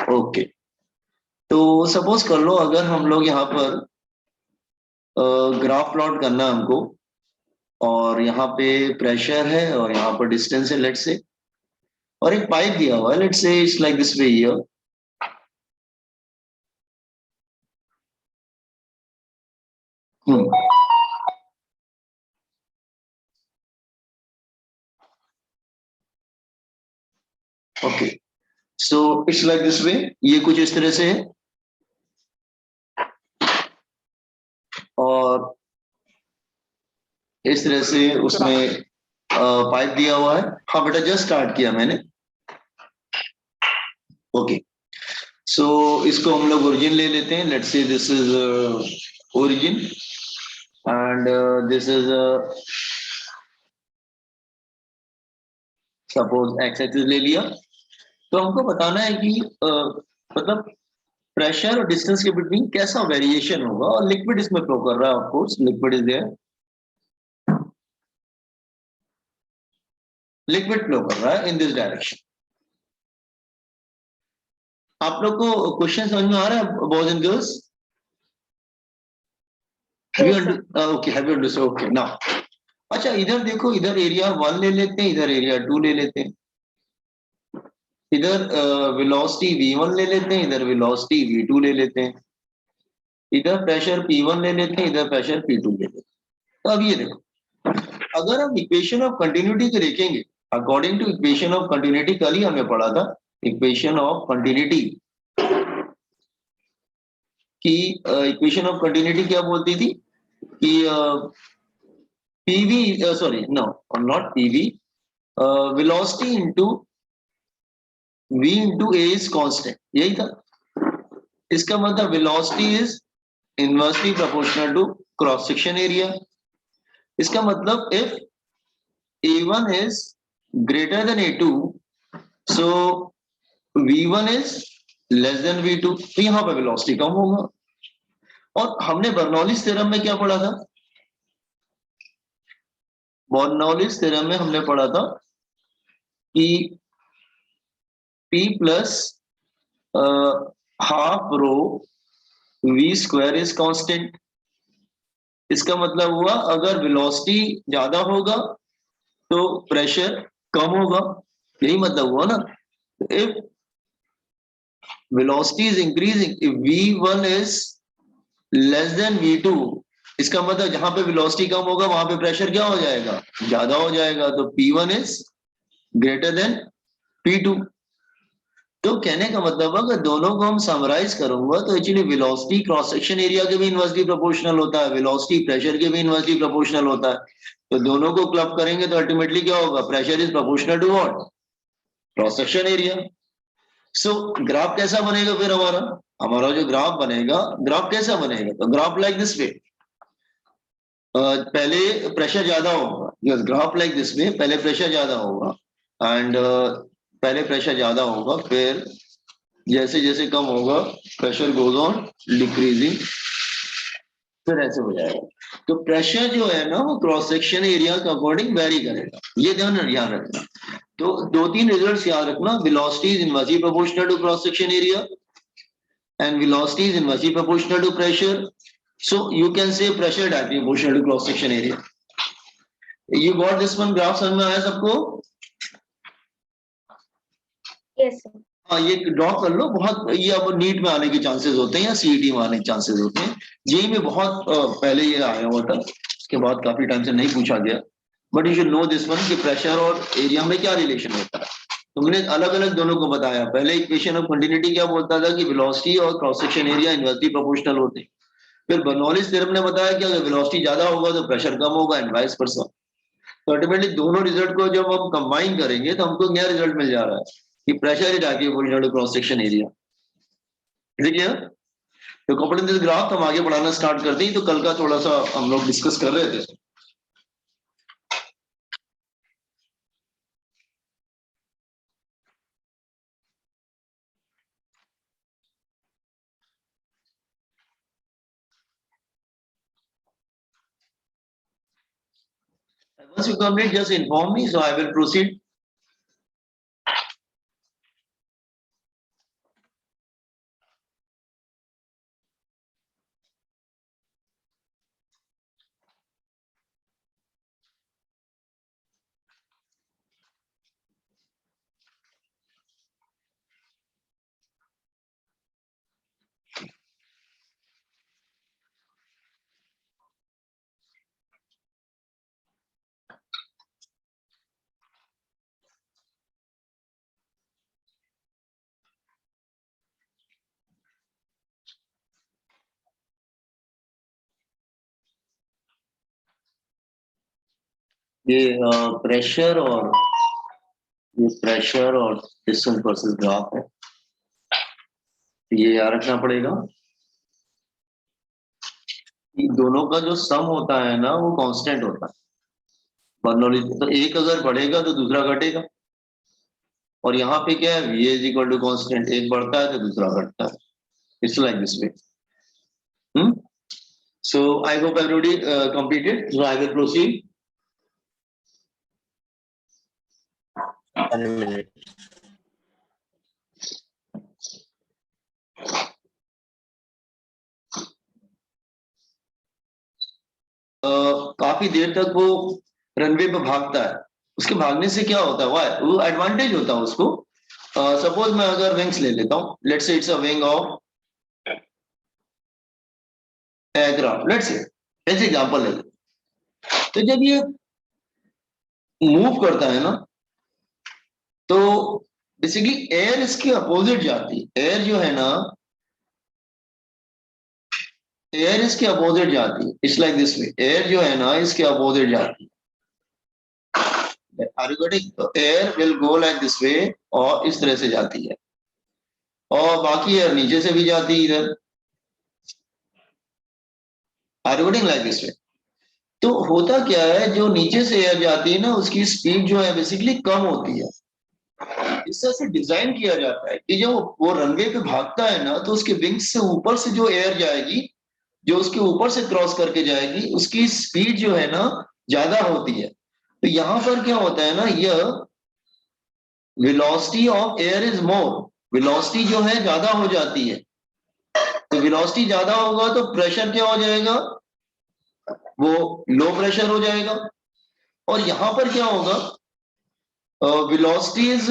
Okay, तो suppose कर लो अगर हम लोग यहाँ पर ग्राफ प्लॉट करना है हमको, और यहाँ पे प्रेशर है और यहाँ पर डिस्टेंस है लेट्स से, और एक पाइप दिया हुआ है let's say it's like this way here. Okay, so it's like this वे, ये कुछ इस तरह से है, और इस तरह से उसमें पाइप दिया हुआ है। हाँ बेटा, जस्ट स्टार्ट किया मैंने। ओके, सो इसको हम लोग ओरिजिन ले लेते हैं, लेट्स से this is origin and this is suppose x axis ले लिया। तो हमको बताना है कि मतलब प्रेशर और डिस्टेंस के बिटवीन कैसा वेरिएशन होगा, और लिक्विड इसमें फ्लो कर रहा है, of course liquid is there, liquid flow कर रहा है इन दिस डायरेक्शन। आप लोग को क्वेश्चन समझ में आ रहा है boys and girls? Okay, have you understood? Okay now, अच्छा इधर देखो, इधर एरिया 1 ले लेते हैं, इधर एरिया 2 ले लेते हैं, इधर वेलोसिटी v1 ले लेते हैं, इधर वेलोसिटी v2 ले लेते हैं, इधर प्रेशर p1 ले लेते हैं, इधर प्रेशर p2 ले लेते हैं। तो अब ये देखो, अगर हम इक्वेशन ऑफ कंटिन्यूटी को देखेंगे, according to equation of continuity, कल ही हमने पढ़ा था इक्वेशन ऑफ कंटिन्यूटी की, इक्वेशन ऑफ कंटिन्यूटी क्या बोलती थी कि PV, sorry no not PV, velocity into v into a is constant, यही था। इसका मतलब velocity is inversely proportional to cross section area. इसका मतलब if a1 is greater than a2, so v1 is less than v2, तो यहां पर velocity कम होगा। और हमने बर्नौलीज थ्योरम में क्या पढ़ा था? बर्नौलीज थ्योरम में हमने पढ़ा था कि p plus half row v square is constant. इसका मतलब हुआ अगर वेलोसिटी ज्यादा होगा तो प्रेशर कम होगा, यही मतलब हुआ ना। If velocity is increasing, if v1 is less than v2, इसका मतलब जहां पे वेलोसिटी कम होगा वहां पे प्रेशर क्या हो जाएगा? ज्यादा हो जाएगा। तो p1 is greater than p2। तो कहने का मतलब अगर दोनों को हम समराइज करूंगा तो actually velocity cross section area के भी इनवर्सली प्रोपोर्शनल होता है, वेलोसिटी प्रेशर के भी इनवर्सली प्रोपोर्शनल होता है। तो दोनों को क्लब करेंगे तो अल्टीमेटली क्या होगा? Pressure is proportional to what? Cross section area. So graph कैसा बनेगा फिर हमारा? हमारा जो ग्राफ बनेगा, ग्राफ कैसा बनेगा? तो ग्राफ लाइक दिस वे, पहले प्रेशर ज्यादा होगा, यस ग्राफ लाइक दिस वे, पहले प्रेशर ज्यादा होगा एंड पहले प्रेशर ज्यादा होगा, फिर जैसे जैसे कम होगा प्रेशर गोज ऑन डिक्रीजिंग, फिर ऐसे हो जाएगा। तो प्रेशर जो है ना वो क्रॉस सेक्शन एरिया के अकॉर्डिंग वेरी करेगा, ये ध्यान रखना। तो 2-3 रिजल्ट्स याद रखना, velocity is inversely proportional to cross section area and velocity is inversely proportional to pressure. So you can say pressure directly proportional to cross section area. You got this one graph समझ में आया सबको? Yes sir. हाँ, ये draw कर लो। बहुत ये अब नीट में आने के चांसेस होते हैं या सीईटी में आने के चांसेस होते हैं। जेई में बहुत पहले ये आया हुआ था, उसके बाद काफी टाइम से नहीं पूछा गया, but you should no this one कि प्रेशर और एरिया में क्या रिलेशन होता है। तुमने अलग अलग दोनों को बताया। पहले इक्वेशन ऑफ कंटिन्यूटी क्या बोलता था कि वेलोसिटी और cross section area inversely proportional होते हैं। फिर बर्नौलीज थ्योरम ने बताया कि अगर वेलोसिटी ज्यादा होगा तो प्रेशर कम होगा एंड वाइस वर्सा। तो अल्टीमेटली दोनों रिजल्ट को जब हम कंबाइन करेंगे तो हमको क्या रिजल्ट मिल जा रहा है कि pressure is directly proportional to cross section area. ठीक है? तो अकॉर्डिंग टू दिस ग्राफ हम आगे बढ़ाना स्टार्ट करते हैं। तो कल का थोड़ा सा हम लोग डिस्कस कर रहे थे। Once you complete, just inform me, so I will proceed. ये प्रेशर और डिस्टेंस वर्सेस ग्राफ है, ये याद रखना पड़ेगा। इन दोनों का जो सम होता है ना वो कांस्टेंट होता है बर्नौली। तो एक अगर बढ़ेगा तो दूसरा घटेगा, और यहाँ पे क्या है, V is equal to constant, एक बढ़ता है तो दूसरा घटता है। It's like this way. So I hope everybody completed. So I will proceed. 1 minute. काफी देर तक वो रनवे पे भागता है। उसके भागने से क्या होता है, वो एडवांटेज होता है उसको। सपोज मैं अगर विंग्स ले लेता हूँ, let's say it's a wing of aircraft, let's say ऐसे एग्जांपल ले लेते। तो जब ये मूव करता है ना, तो बेसिकली एयर इसके अपोजिट जाती है। एयर जो है ना, एयर इसके अपोजिट जाती है। It's like this way, air जो है ना इसके अपोजिट जाती है। Air will go like this वे, और इस तरह से जाती है, और बाकी एयर नीचे से भी जाती है इधर, लाइक दिस वे। तो होता क्या है, जो नीचे से एयर जाती है ना उसकी स्पीड जो है बेसिकली कम होती है। इस तरह से डिजाइन किया जाता है कि जब वो रनवे पे भागता है ना, तो उसके विंग्स से ऊपर से जो एयर जाएगी, जो उसके ऊपर से क्रॉस करके जाएगी, उसकी स्पीड जो है ना ज्यादा होती है। तो यहां पर क्या होता है ना, यह velocity of air is more, velocity जो है ज्यादा हो जाती है। तो वेलोसिटी ज्यादा होगा तो प्रेशर क्या हो जाएगा, वो लो प्रेशर हो जाएगा। और यहां पर क्या होगा, velocity is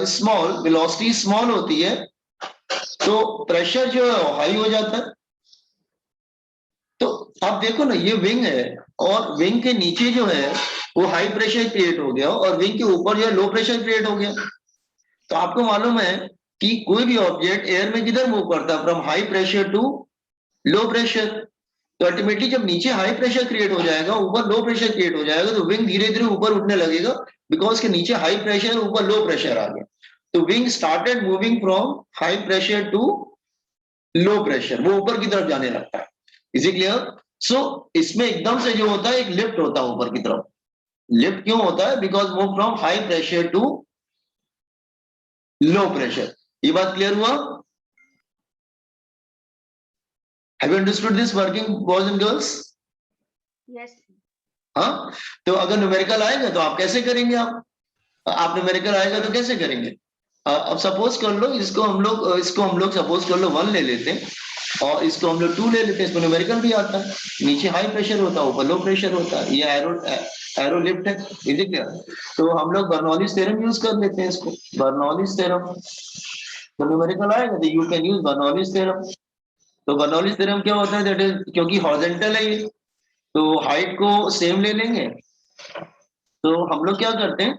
small, velocity small होती है, तो प्रेशर जो है हाई हो जाता है। तो आप देखो ना, ये विंग है, और विंग के नीचे जो है वो हाई प्रेशर क्रिएट हो गया, और विंग के ऊपर जो है लो प्रेशर क्रिएट हो गया। तो आपको मालूम है कि कोई भी ऑब्जेक्ट एयर में किधर मूव करता है, from high pressure to low pressure. तो अल्टीमेटली जब नीचे हाई प्रेशर क्रिएट हो जाएगा, ऊपर लो प्रेशर क्रिएट हो जाएगा, तो विंग धीरे धीरे ऊपर उठने लगेगा, बिकॉज के नीचे हाई प्रेशर, ऊपर लो प्रेशर आ गया। तो wing started moving from high pressure to low pressure, वो ऊपर की तरफ जाने लगता है। Is it clear? सो इसमें एकदम से जो होता है एक लिफ्ट होता है ऊपर की तरफ। लिफ्ट क्यों होता है? Because move from high pressure to low pressure. ये बात क्लियर हुआ? Have you understood this working boys and girls? Yes. हाँ, तो अगर न्यूमेरिकल आएगा तो आप कैसे करेंगे? आप न्यूमेरिकल आएगा तो कैसे करेंगे? अब सपोज कर लो, इसको हम लोग सपोज कर लो 1 ले लेते हैं, और इसको हम लोग 2 ले लेते हैं। इसको न्यूमेरिकल भी आता है, नीचे हाई प्रेशर होता है, ऊपर लो प्रेशर होता है। ये एरो लिफ्ट है, इज इट क्लियर? तो हम लोग बर्नौलीज थ्योरम यूज कर लेते हैं इसको, बर्नौलीज थ्योरम। तो न्यूमेरिकल आएगा तो you can use Bernoulli's theorem. तो बर्नौलीज थ्योरम क्या होता है, दैट इज, क्योंकि हॉरिजॉन्टल है ये, तो हाइट को सेम ले लेंगे। तो हम लोग क्या करते हैं,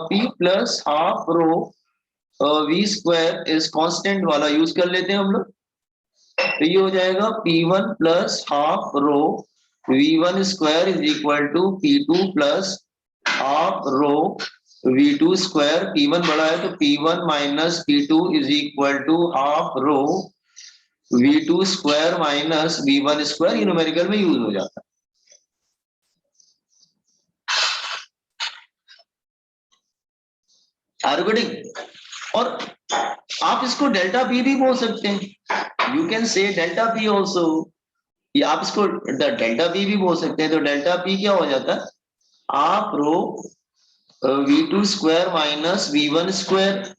P plus half row V square is constant वाला यूज कर लेते हैं हम लोग। तो ये हो जाएगा P1 plus half rho V1 square is equal to P2 plus half rho V2 square. P1 बड़ा है तो P1 minus P2 is equal to half rho V2 square minus V1 square. ये न्यूमेरिकल में यूज हो जाता है। और आप इसको डेल्टा पी भी बोल सकते हैं, you can say delta P also. ये आप इसको डेल्टा पी भी बोल सकते हैं। तो डेल्टा पी क्या हो जाता है, आप रो V2 square minus V1 square.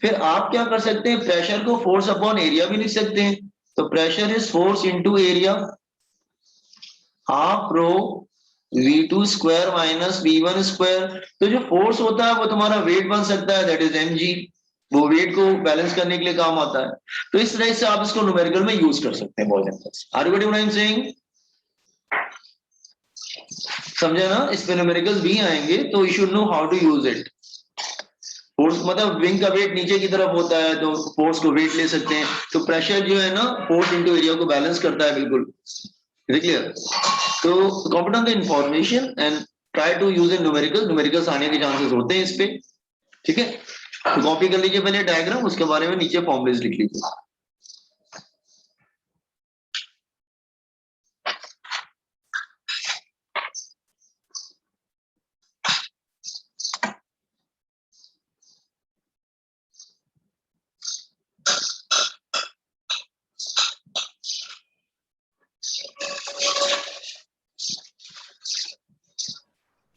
फिर आप क्या कर सकते हैं, प्रेशर को फोर्स अपॉन एरिया भी लिख सकते हैं। तो pressure is force into area, half rho V2 square minus V1 square. तो जो फोर्स होता है वो तुम्हारा वेट बन सकता है, दैट इज mg। वो वेट को बैलेंस करने के लिए काम आता है। तो इस तरह से आप इसको न्यूमेरिकल में यूज कर सकते हैं boys and girls. Are you getting what I am saying? समझे ना? इस पे न्यूमेरिकल्स भी आएंगे, तो you should know how to use it. Force मतलब विंग का वेट नीचे की तरफ होता है, तो फोर्स को वेट ले सकते हैं। तो प्रेशर जो है ना, फोर्स इनटू एरिया को बैलेंस करता है, बिल्कुल क्लियर। तो competent the information and try to use in numericals आने के चांसेस होते हैं इस पे, ठीक है। तो कॉपी कर लीजिए पहले डायग्राम, उसके बारे में नीचे फॉर्मूलेस लिख लीजिए।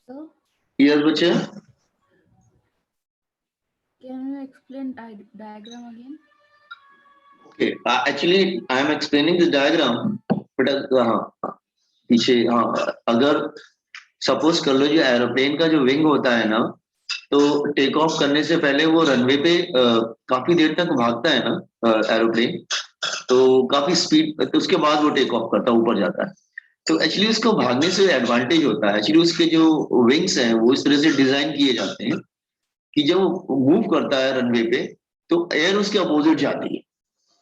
So, यस बच्चे, can you explain diagram again? okay, actually I am explaining the diagram, but हाँ पीछे, हाँ अगर सपोज कर लो जो एरोप्लेन का जो विंग होता है ना, तो टेक ऑफ करने से पहले वो रनवे पे काफी देर तक भागता है ना एरोप्लेन, तो काफी स्पीड, तो उसके बाद वो टेक ऑफ करता है, ऊपर जाता है। तो एक्चुअली उसको भागने से एडवांटेज होता है, एक्चुअली उसके जो विंग्स हैं वो इस तरह से डिजाइन किए जाते हैं कि जब वो मूव करता है रनवे पे तो एयर उसके अपोजिट जाती है,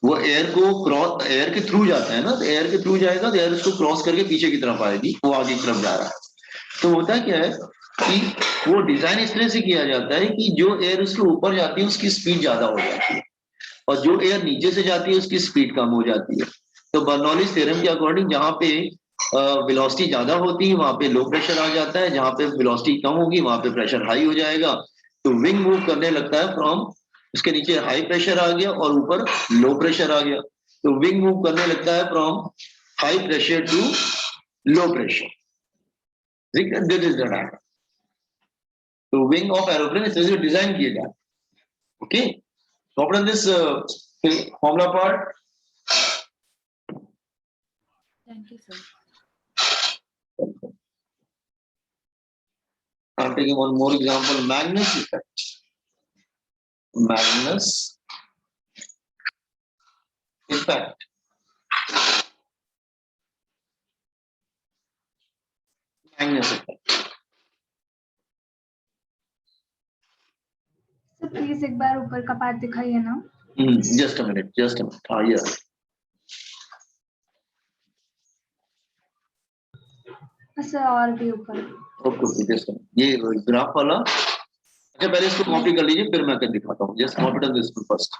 वो एयर को क्रॉस, एयर के थ्रू जाता है ना, तो एयर के थ्रू जाएगा तो एयर उसको क्रॉस करके पीछे की तरफ आएगी, वो आगे की तरफ जा रहा है। तो होता क्या है कि वो डिजाइन इस तरह से किया जाता है कि जो एयर उसके ऊपर जाती है उसकी स्पीड ज्यादा हो जाती है, और जो एयर नीचे से जाती है उसकी स्पीड कम हो जाती है। तो बर्नौलीज थ्योरम के अकॉर्डिंग जहां पे वेलोसिटी ज्यादा होती है वहां पे लो प्रेशर आ जाता है, जहां पे वेलोसिटी कम होगी वहां पे प्रेशर हाई हो जाएगा। तो विंग मूव करने लगता है फ्रॉम, उसके नीचे हाई प्रेशर आ गया और ऊपर लो प्रेशर आ गया, तो विंग मूव करने लगता है from high pressure to low pressure. This is the diagram. तो विंग ऑफ एरोप्लेन इस तरह से डिजाइन किए जाते हैं। Okay, open this formula part. Thank you, sir. I'm taking one more example, Magnus effect. Magnus effect. Magnus effect. Sir please एक बार ऊपर का पार्ट दिखाइए ना। Just a minute, just a minute. Yeah. Sir और भी ऊपर। Okay, just a minute. ये graph वाला, अच्छा पहले इसको कॉपी कर लीजिए फिर मैं कर दिखाता हूँ। Just copy down this one first.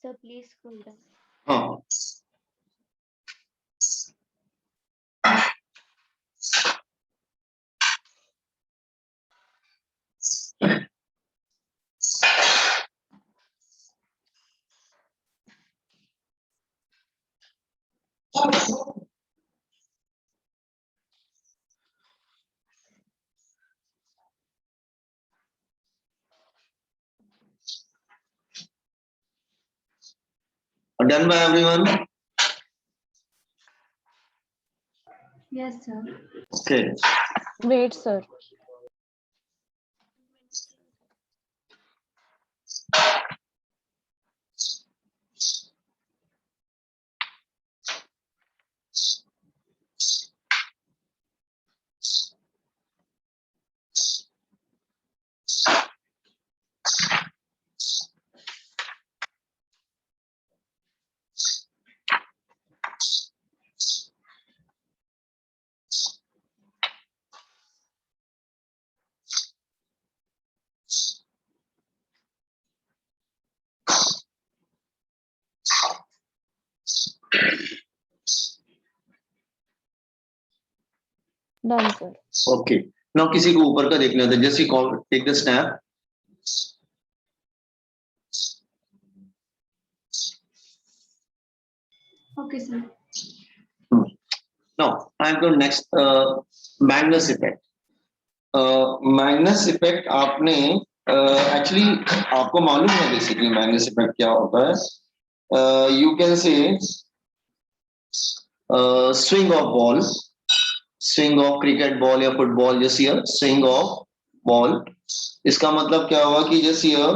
Sir please scroll down. हाँ, done by everyone. Yes sir. Okay. Wait, sir. Done, sir. Okay. Now किसी को ऊपर का देखना था, जैसे take the snap. Okay sir. Now I'm going next. Magnus effect. Magnus effect आपने actually आपको मालूम है basically Magnus effect क्या होता है? You can say swing of ball, swing of cricket ball या football, जैसे here swing of ball. इसका मतलब क्या हुआ कि जैसे here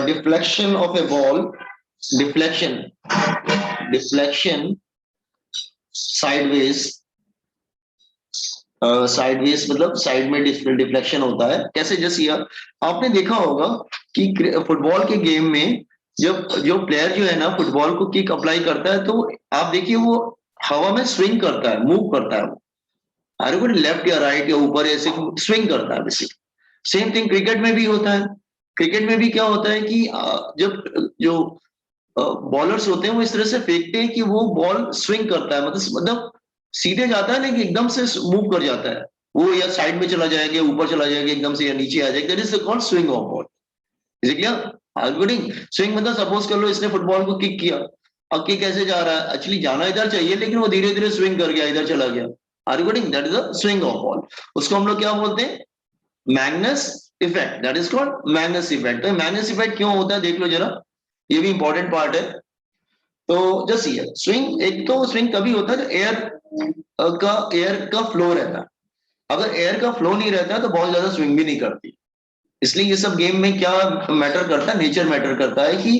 deflection of a ball, deflection sideways, sideways मतलब साइड में डिफ्लेक्शन होता है। कैसे? जैसे यार आपने देखा होगा कि फुटबॉल के गेम में जब जो प्लेयर जो है ना फुटबॉल को किक अप्लाई करता है तो आप देखिए वो हवा में स्विंग करता है, मूव करता है वो, हर कोई लेफ्ट या राइट या ऊपर ऐसे स्विंग करता है बेसिक। सेम थिंग क्रिकेट में भी होता है। क्रिकेट में भी क्या होता है कि जब जो बॉलर्स होते हैं वो इस तरह से फेंकते हैं कि वो बॉल स्विंग करता है, मतलब सीधे जाता है लेकिन एकदम से मूव कर जाता है, वो या साइड में चला जाएगा, ऊपर चला जाएगा एकदम से, या नीचे आ जाएगा, that is called swing of ball. Is it clear? आर्गुडिंग स्विंग मतलब सपोज कर लो इसने फुटबॉल को किक किया, अब किक कैसे जा रहा है, एक्चुअली जाना इधर चाहिए लेकिन वो धीरे धीरे स्विंग कर गया, इधर चला गया। आर्गुडिंग that is the swing of ball. उसको हम लोग क्या बोलते हैं? Magnus effect, that is called Magnus effect. तो मैग्नस इफेक्ट क्यों होता है देख लो जरा, ये भी इंपॉर्टेंट पार्ट है। तो जस्ट ये स्विंग, एक तो स्विंग कभी होता है जब एयर का फ्लो रहता है। अगर एयर का फ्लो नहीं रहता है तो बहुत ज्यादा स्विंग भी नहीं करती। इसलिए ये सब गेम में क्या मैटर करता है, नेचर मैटर करता है कि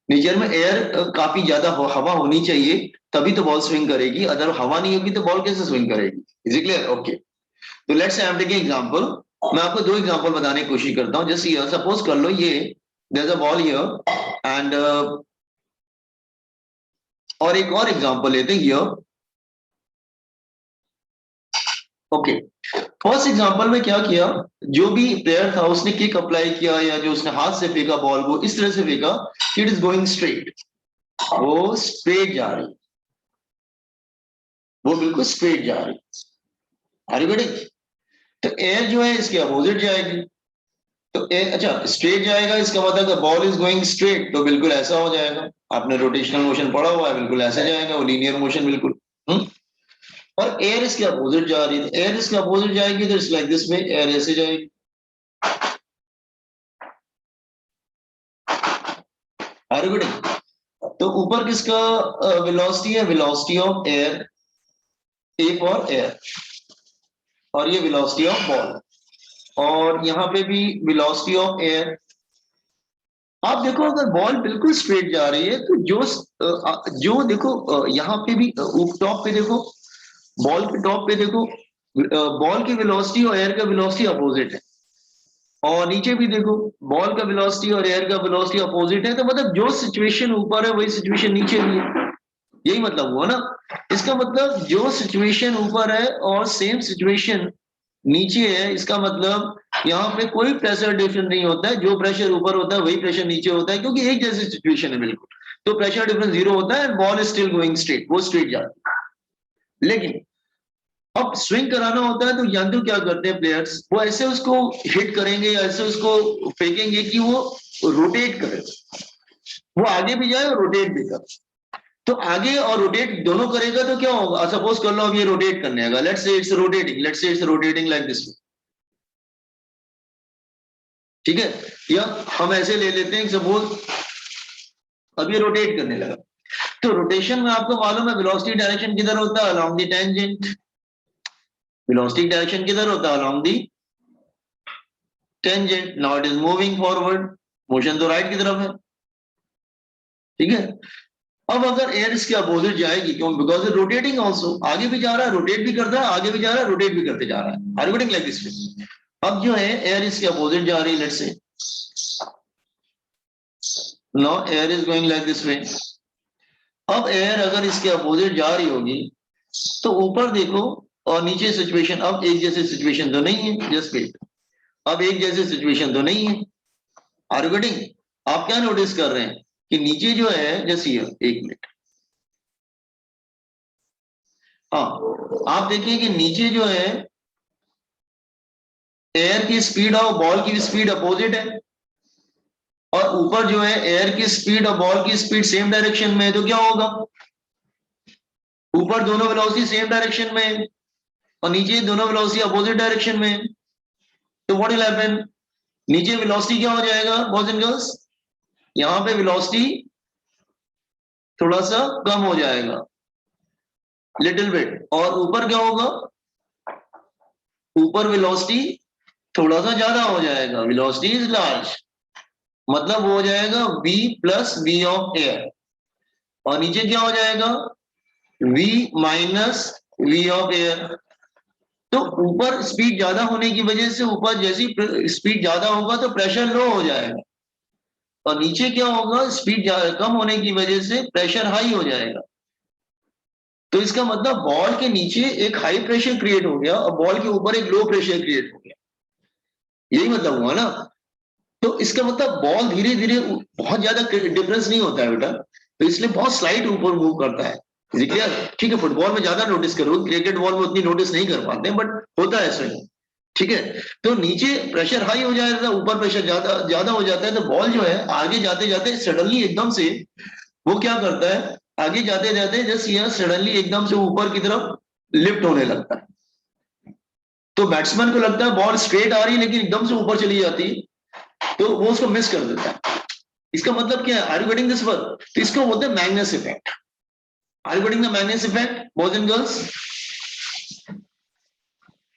नेचर में एयर काफी ज्यादा हवा होनी चाहिए तभी तो बॉल स्विंग करेगी, अगर हवा नहीं होगी तो बॉल कैसे स्विंग करेगी। Is it clear? ओके, तो लेट्स से आई एम टेकिंग एग्जांपल। मैं आपको दो एग्जांपल बताने की कोशिश करता हूं। जैसे हियर सपोज कर लो ये there is a ball here and और एक और एग्जांपल लेते हैं हियर। ओके, फर्स्ट एग्जांपल में क्या किया, जो भी प्लेयर था उसने किक अप्लाई किया या जो उसने हाथ से फेंका बॉल को इस तरह से फेंका कि इट इज गोइंग स्ट्रेट, वो स्ट्रेट जा रही, वो बिल्कुल स्ट्रेट जा रही। Are you getting? तो एयर जो है इसके अपोजिट जाएगी। तो एयर अच्छा स्ट्रेट जाएगा, इसका मतलब बॉल इज गोइंग स्ट्रेट तो बिल्कुल ऐसा हो जाएगा। आपने रोटेशनल मोशन पढ़ा हुआ है, बिल्कुल ऐसे जाएगा वो, लीनियर मोशन बिल्कुल। और एयर इसके अपोजिट जा रही है, एयर इसके अपोजिट जाएगी तो इट्स लाइक दिस में, एयर ऐसे जाएगी। Are you getting? तो ऊपर किसका वेलोसिटी है? Velocity of air, a for air, और ये वेलोसिटी ऑफ बॉल, और यहाँ पे भी वेलोसिटी ऑफ एयर। आप देखो अगर बॉल बिल्कुल स्ट्रेट जा रही है तो जो देखो यहाँ पे भी टॉप पे देखो, बॉल के टॉप पे देखो, बॉल की वेलोसिटी और एयर का वेलोसिटी अपोजिट है, और नीचे भी देखो बॉल का वेलोसिटी और एयर का वेलोसिटी अपोजिट है। तो मतलब जो सिचुएशन ऊपर है वही सिचुएशन नीचे भी है, यही मतलब हुआ ना। इसका मतलब जो सिचुएशन ऊपर है और सेम सिचुएशन नीचे है, इसका मतलब यहाँ पे कोई प्रेशर डिफरेंस नहीं होता है, जो प्रेशर ऊपर होता है वही प्रेशर नीचे होता है, क्योंकि एक जैसी सिचुएशन है बिल्कुल। तो प्रेशर डिफरेंस जीरो होता है and ball is still going straight, वो स्ट्रेट जाती है। लेकिन अब स्विंग कराना होता है तो जानते हो क्या करते हैं प्लेयर्स, वो ऐसे उसको हिट करेंगे या ऐसे उसको फेंकेंगे कि वो रोटेट करे, वो आगे भी जाए और रोटेट भी करे। तो आगे और रोटेट दोनों करेगा तो क्या होगा, सपोज कर लो अब ये रोटेट करने लगा, let's say it's rotating, let's say it's rotating like this, ठीक है। या हम ऐसे ले लेते हैं सपोज अब ये रोटेट करने लगा, तो रोटेशन में आपको मालूम है वेलोसिटी डायरेक्शन किधर होता है, along the tangent. Velocity direction किधर होता है, along the tangent. Now it is moving forward, motion तो राइट की तरफ है, ठीक है। अब अगर एयर इसके अपोजिट जाएगी, क्यों? बिकॉज इट रोटेटिंग आल्सो, आगे भी जा रहा है रोटेट भी करता है, आगे भी जा रहा है रोटेट भी करते जा रहा है, are you getting like this way. अब जो है एयर इसके अपोजिट जा रही है, let's say now air is going like this way. अब एयर अगर इसके अपोजिट जा रही होगी तो ऊपर देखो और नीचे सिचुएशन अब एक जैसी सिचुएशन तो नहीं है, जस्ट वेट, अब एक जैसी सिचुएशन तो नहीं है। Are you getting? आप क्या नोटिस कर रहे हैं कि नीचे जो है, जैसे एक मिनट, हाँ आप देखिए कि नीचे जो है एयर की स्पीड और बॉल की स्पीड अपोजिट है, और ऊपर जो है एयर की स्पीड और बॉल की स्पीड सेम डायरेक्शन में है। तो क्या होगा, ऊपर दोनों वेलोसिटी सेम डायरेक्शन में है और नीचे दोनों वेलोसिटी अपोजिट डायरेक्शन में है। तो व्हाट विल हैपन, नीचे वेलोसिटी क्या हो जाएगा बॉयज एंड गर्ल्स, यहाँ पे वेलोसिटी थोड़ा सा कम हो जाएगा, लिटिल बिट, और ऊपर क्या होगा, ऊपर वेलोसिटी थोड़ा सा ज्यादा हो जाएगा, वेलोसिटी इज लार्ज, मतलब वो हो जाएगा v plus V of air, और नीचे क्या हो जाएगा v minus V of air. तो ऊपर स्पीड ज्यादा होने की वजह से ऊपर जैसी स्पीड ज्यादा होगा तो प्रेशर लो हो जाएगा, और नीचे क्या होगा, स्पीड कम होने की वजह से प्रेशर हाई हो जाएगा। तो इसका मतलब बॉल के नीचे एक हाई प्रेशर क्रिएट हो गया और बॉल के ऊपर एक लो प्रेशर क्रिएट हो गया, यही मतलब हुआ ना। तो इसका मतलब बॉल धीरे धीरे, बहुत ज्यादा डिफरेंस नहीं होता है बेटा, तो इसलिए बहुत स्लाइड ऊपर मूव करता है। क्लियर? ठीक है, फुटबॉल में ज्यादा नोटिस करो, क्रिकेट बॉल में उतनी नोटिस नहीं कर पाते, बट होता है ऐसा ही। ठीक है, तो नीचे प्रेशर हाई हो जाता है, ऊपर प्रेशर ज्यादा ज्यादा हो जाता है, तो बॉल जो है आगे जाते जाते सडनली एकदम से वो क्या करता है, आगे जाते जाते जस्ट यह सडनली एकदम से ऊपर की तरफ लिफ्ट होने लगता है। तो बैट्समैन को लगता है बॉल स्ट्रेट आ रही है लेकिन एकदम से ऊपर चली जाती है, तो वो उसको मिस कर देता है। इसका मतलब क्या है, are you getting this word? तो इसको बोलते हैं Magnus effect. Are you getting the Magnus effect boys and girls?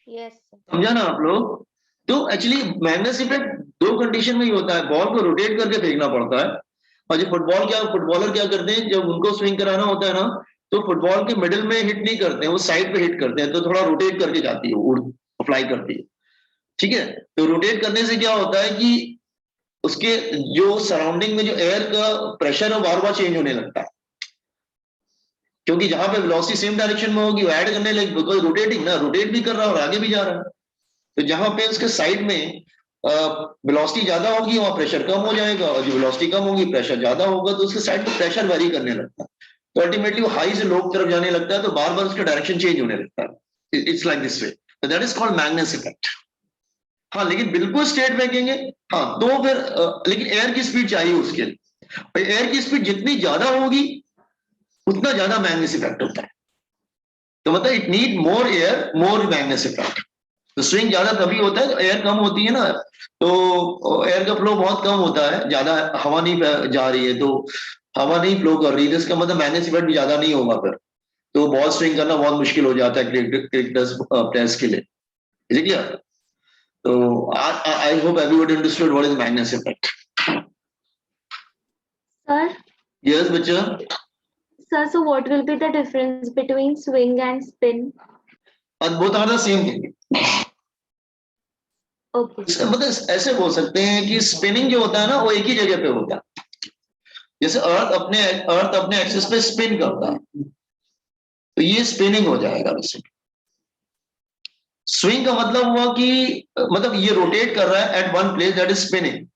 Yes, sir. समझा ना आप लोग? तो एक्चुअली मैग्नेस इफेक्ट दो कंडीशन में ही होता है, बॉल को रोटेट करके फेंकना पड़ता है, और जो फुटबॉलर क्या करते हैं, जब उनको स्विंग कराना होता है ना, तो फुटबॉल के मिडिल में हिट नहीं करते हैं, वो साइड पे हिट करते हैं, तो थोड़ा रोटेट करके जाती है, उड़ फ्लाई करती है। ठीक है, तो रोटेट करने से क्या होता है कि उसके जो सराउंडिंग में जो एयर का प्रेशर है बार बार चेंज होने लगता है, क्योंकि जहां पे वेलोसिटी सेम डायरेक्शन में होगी वो ऐड करने लगे, बिकॉज रोटेटिंग ना, रोटेट भी कर रहा है और आगे भी जा रहा है। तो जहां पे उसके साइड में वेलोसिटी ज्यादा होगी वहां प्रेशर कम हो जाएगा, और जो वेलोसिटी कम होगी प्रेशर ज्यादा होगा, तो उसके साइड में प्रेशर वेरी करने लगता है, तो अल्टीमेटली वो हाई से लो की तरफ जाने लगता है, तो बार बार उसका डायरेक्शन चेंज होने लगता है। इट्स लाइक दिस वे, तो दैट इज कॉल्ड मैग्नेस इफेक्ट। हाँ, लेकिन बिल्कुल स्ट्रेट फेंकेंगे, हाँ तो फिर लेकिन एयर की स्पीड चाहिए उसके लिए, एयर की स्पीड जितनी ज्यादा होगी उतना ज्यादा मैग्नेस इफेक्ट होता है। तो मतलब it need more air more मैग्नेस effect. तो स्विंग ज्यादा तभी होता है, एयर कम होती है ना, तो एयर का फ्लो बहुत कम होता है, ज्यादा हवा नहीं जा रही है, तो हवा नहीं फ्लो कर रही है, तो इसका मतलब मैग्नेस इफेक्ट भी ज्यादा नहीं होगा फिर, तो बॉल स्विंग करना बहुत मुश्किल हो जाता है क्रिकेटर्स प्लेयर्स के लिए। is it clear? So I hope everybody understood what is Magnus effect. Sir, Yes, बच्चा? sir, so what will be the difference between swing and spin? And both are the same thing. Okay, sir. मतलब ऐसे बोल सकते हैं कि spinning जो होता है ना वो एक ही जगह पे होता है, जैसे अर्थ अपने एक्सिस पे स्पिन करता है, तो ये स्पिनिंग हो जाएगा वैसे। स्विंग का मतलब हुआ कि मतलब ये रोटेट कर रहा है at one place, that is spinning,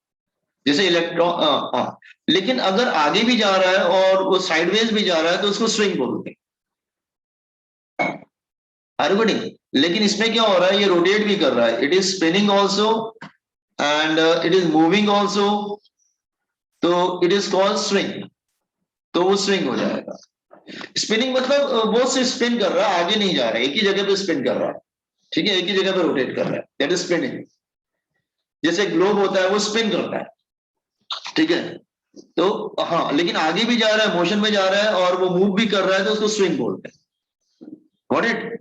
जैसे इलेक्ट्रॉन। हाँ, लेकिन अगर आगे भी जा रहा है और वो साइडवेज भी जा रहा है तो उसको स्विंग बोलते हैं। Are you getting? लेकिन इसमें क्या हो रहा है, ये रोटेट भी कर रहा है, it is spinning also and it is moving also, तो इट इज कॉल्ड स्विंग, तो वो स्विंग हो जाएगा। स्पिनिंग मतलब वो सिर्फ स्पिन कर रहा है, आगे नहीं जा रहा है, एक ही जगह पे स्पिन कर रहा है। ठीक है, एक ही जगह पे रोटेट कर रहा है, दैट इज स्पिनिंग। जैसे ग्लोब होता है वो स्पिन करता है, ठीक है, तो हाँ, लेकिन आगे भी जा रहा है, मोशन में जा रहा है और वो मूव भी कर रहा है, तो उसको स्विंग बोलते हैं। Got it?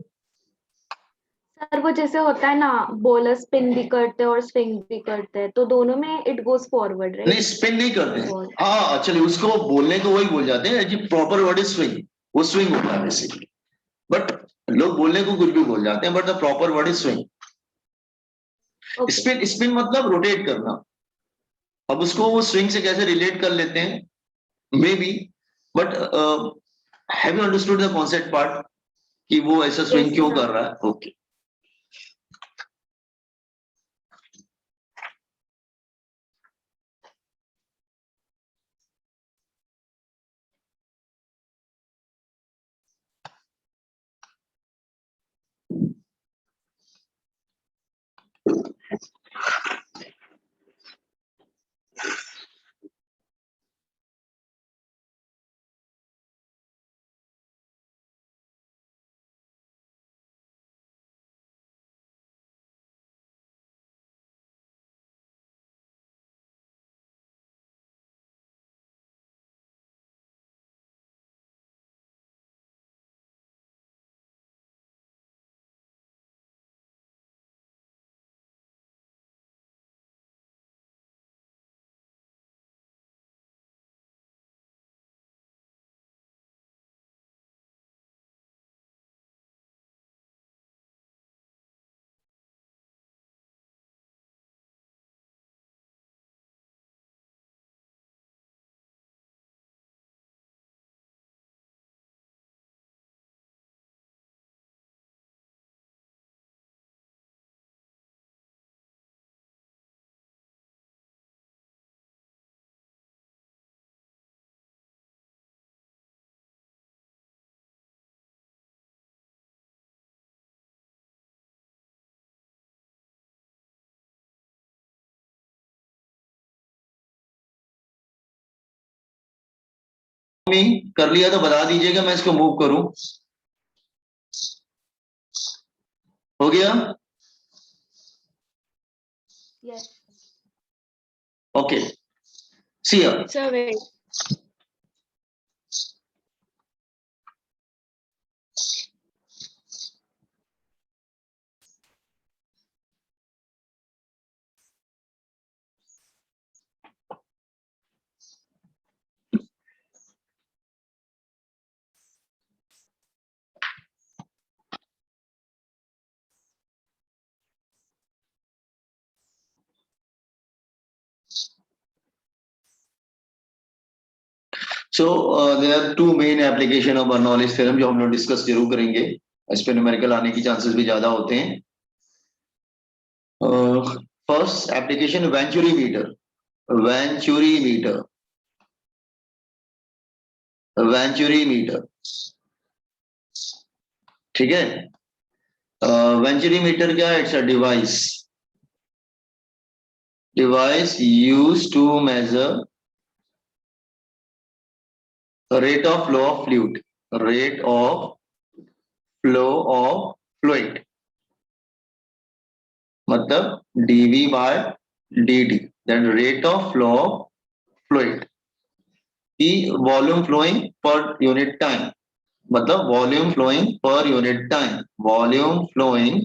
सर वो जैसे होता है ना, बॉलर स्पिन भी करते हैं और स्विंग भी करते हैं, तो दोनों में इट गोज फॉरवर्ड, नहीं, राइट? स्पिन नहीं करते हैं। बॉल। हाँ चलिए, उसको बोलने को वही बोल जाते हैं जी, प्रॉपर वर्ड इज स्विंग, वो स्विंग होता है बेसिकली, बट लोग बोलने को कुछ भी बोल जाते हैं, but the proper word is swing. Okay. Spin spin मतलब रोटेट करना। अब उसको वो स्विंग से कैसे रिलेट कर लेते हैं, may be, but have you understood the concept part कि वो ऐसा स्विंग यस क्यों सर। कर रहा है? ओके। कर लिया तो बता दीजिएगा, मैं इसको मूव करूं। हो गया? Yes. Okay, see here. Sir, wait. So there are two main application of Bernoulli's theorem जो हम लोग डिस्कस जरूर करेंगे, इस पे न्यूमेरिकल आने की चांसेस भी ज्यादा होते हैं। First application Venturi meter, Venturi meter, Venturi meter, ठीक है। वेंचुरी मीटर क्या है? It's a device, device use to measure rate of flow of fluid, rate of flow of fluid, मतलब dV by dt, then rate of flow of fluid की volume flowing per unit time, मतलब volume flowing per unit time, volume flowing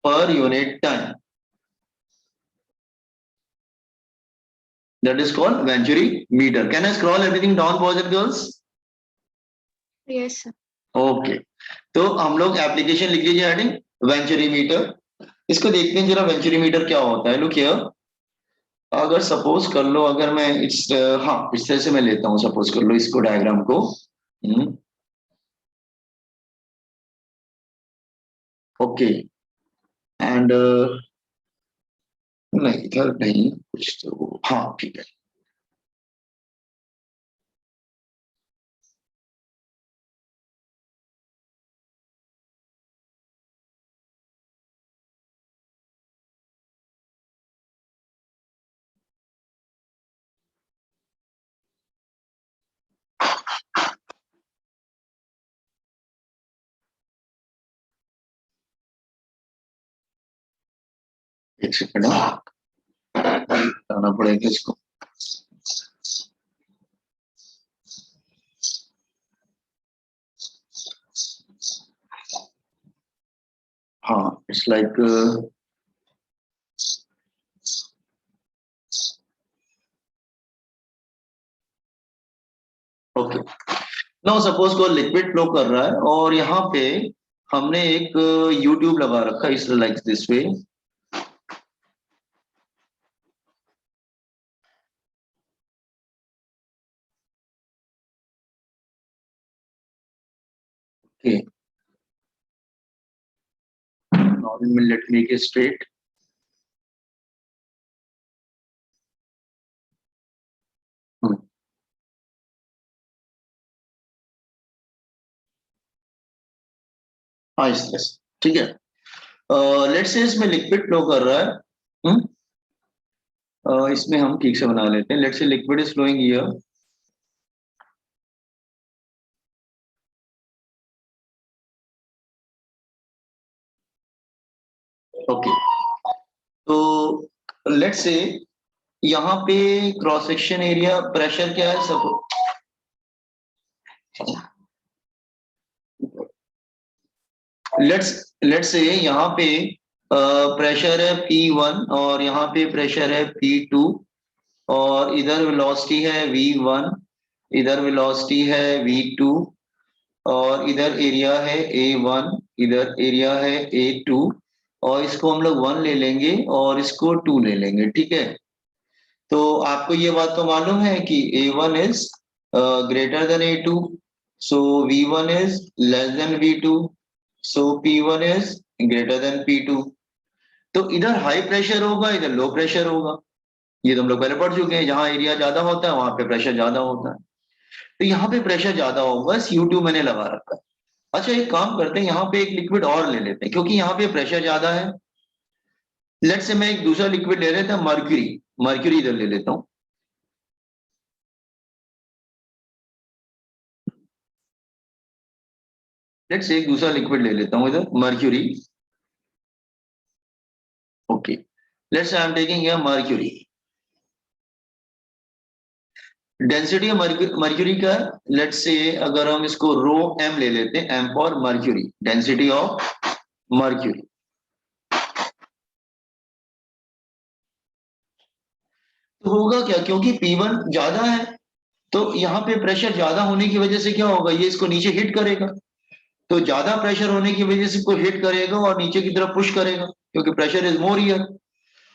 per unit time, that is called Venturi meter. Can I scroll everything down, boys and girls? Yes, sir. Okay, तो हम लोग application लिख लीजिए heading venturi meter. इसको देखते हैं जरा वेंचुरी मीटर क्या होता है। लुक हियर, अगर सपोज कर लो, अगर मैं इस हाँ इस तरह से मैं लेता हूँ, सपोज कर लो इसको डायग्राम को, ओके एंड नहीं इधर नहीं कुछ, तो हाँ ठीक है। एक सेकंड बताना पड़ेगा इसको। हाँ it's like okay, no suppose को लिक्विड फ्लो कर रहा है और यहाँ पे हमने एक यूट्यूब लगा रखा है, इस like this way, okay now let me make it straight। हाँ इस तरह से, ठीक है। लेट्स से इसमें लिक्विड फ्लो कर रहा है, इसमें हम ठीक से बना लेते हैं। Let's say liquid is flowing here, okay. तो लेट्स से यहाँ पे क्रॉस सेक्शन एरिया प्रेशर क्या है, सब लेट्स से यहाँ पे प्रेशर है P1 और यहाँ पे प्रेशर है P2 और इधर वेलोसिटी है V1, इधर वेलोसिटी है V2 और इधर एरिया है A1, इधर एरिया है A2 और इसको हम लोग 1 ले लेंगे और इसको 2 ले लेंगे, ठीक है। तो आपको ये बात तो मालूम है कि A1 is greater than A2, so V1 is less than V2, so P1 is greater than P2। तो इधर हाई प्रेशर होगा, इधर लो प्रेशर होगा, ये तो हम लोग पहले पढ़ चुके हैं। जहां एरिया ज्यादा होता है वहां पे प्रेशर ज्यादा होता है, तो यहाँ पे प्रेशर ज्यादा होगा, इस U2 मैंने लगा रखा है। अच्छा एक काम करते हैं, यहाँ पे एक लिक्विड और ले लेते हैं क्योंकि यहाँ पे प्रेशर ज्यादा है। लेट्स से मैं एक दूसरा लिक्विड ले लेता हूँ, मर्क्यूरी, मर्क्यूरी इधर ले लेता हूँ, लेट्स एक दूसरा लिक्विड ले लेता हूं इधर, mercury. Okay, let's I am taking here mercury. Density mercury का, लेट्स से अगर हम इसको रो एम ले लेते हैं, M for mercury, density of mercury. तो होगा क्या, क्योंकि P1 ज्यादा है तो यहाँ पे प्रेशर ज्यादा होने की वजह से क्या होगा, ये इसको नीचे हिट करेगा। तो ज्यादा प्रेशर होने की वजह से इसको हिट करेगा और नीचे की तरफ पुश करेगा, क्योंकि प्रेशर इज मोर हियर।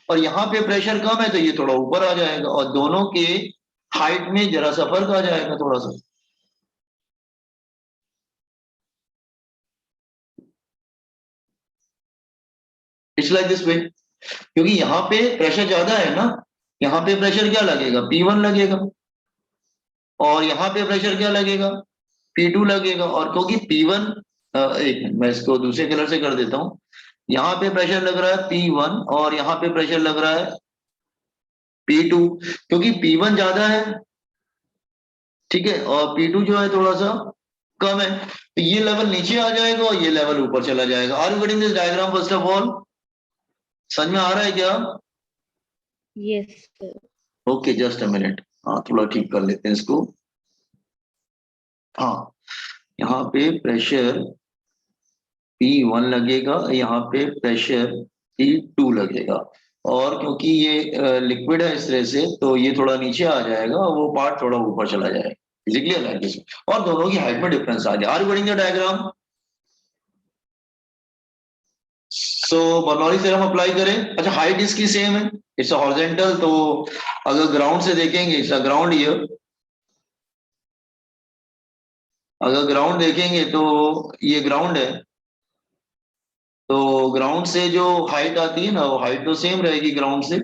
और यहाँ पे प्रेशर कम है तो ये थोड़ा ऊपर आ जाएगा, और दोनों के हाइट में जरा सा फर्क आ जाएगा थोड़ा सा। इट्स लाइक दिस वे, क्योंकि यहाँ पे प्रेशर ज्यादा है ना, यहाँ पे प्रेशर क्या लगेगा, P1 लगेगा, और यहाँ पे प्रेशर क्या लगेगा, P2 लगेगा। और क्योंकि P1, एक मिनट मैं इसको दूसरे कलर से कर देता हूँ। यहाँ पे प्रेशर लग रहा है P1 और यहाँ पे प्रेशर लग रहा है P2, क्योंकि P1 ज्यादा है, ठीक है, और P2 जो है थोड़ा सा कम है, तो ये लेवल नीचे आ जाएगा और ये लेवल ऊपर चला जाएगा। Are you getting this diagram first of all? समझ में आ रहा है क्या? Yes, sir. Okay, just a minute, हाँ थोड़ा ठीक कर लेते हैं इसको। हाँ, यहाँ पे प्रेशर P1 लगेगा, यहाँ पे प्रेशर P2 लगेगा, और क्योंकि ये लिक्विड है इस तरह से तो ये थोड़ा नीचे आ जाएगा और वो पार्ट थोड़ा ऊपर चला जाएगा। Is it clear like this? और दोनों की हाइट में डिफरेंस आ गया। Are you getting the diagram? So Bernoulli theorem apply करें। अच्छा, हाइट इसकी सेम है, इट्स अ हॉरिजॉन्टल, तो अगर ग्राउंड से देखेंगे इट्स अ ग्राउंड हियर, अगर ग्राउंड देखेंगे तो ये ग्राउंड है, तो ग्राउंड से जो हाइट आती है ना वो हाइट तो सेम रहेगी ग्राउंड से।